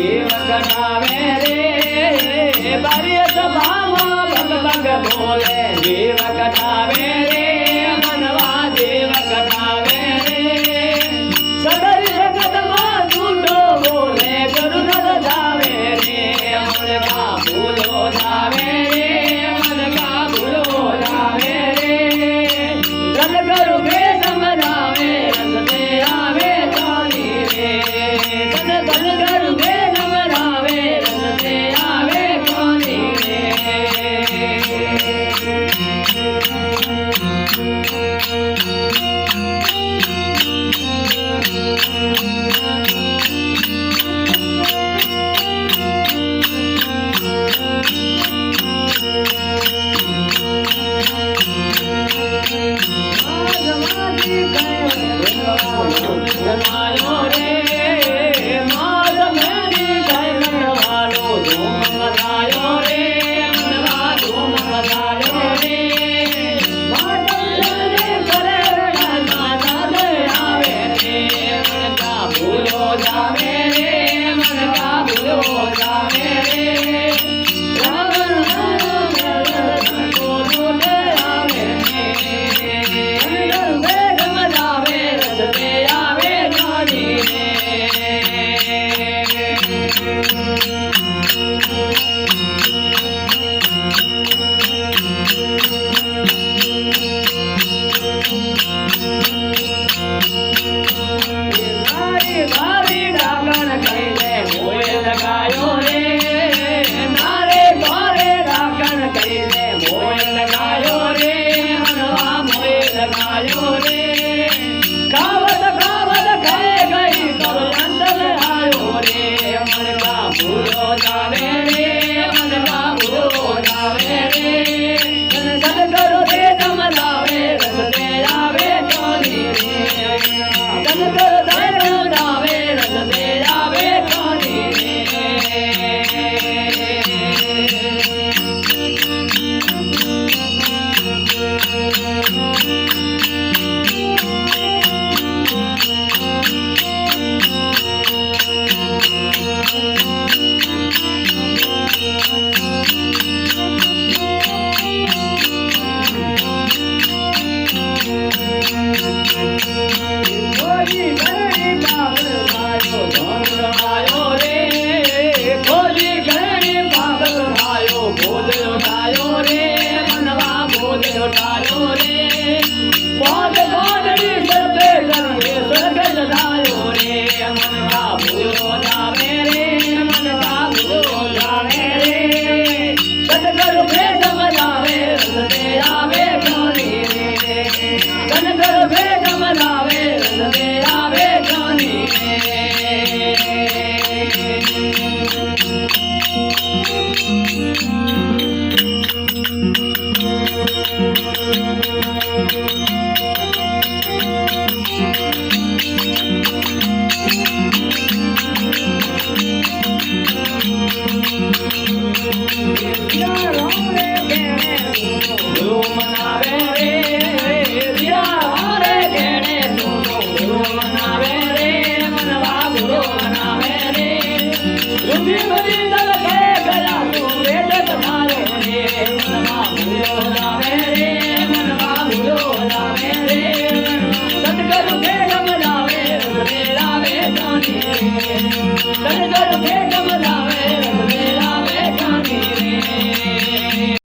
जीव कटावे रे बारी सभामा भग भग बोले जीव कटावे रे मनवा जीव कटावे रे सदर जगत में झूठो बोले गुरु धर जावे रे मन का भूलो जावे रे मन का भूलो जावे रे रल करू के समझावे रसते आवे काली रे तन तन करू के समझावे रसते आवे काली जमालो रे माल मेरी जय मनवालो धूम मचायो रे मनवा धूम मचायो रे मातल रे करे नाना दे आवे रे मन का भूलो जावे रे मन का भूलो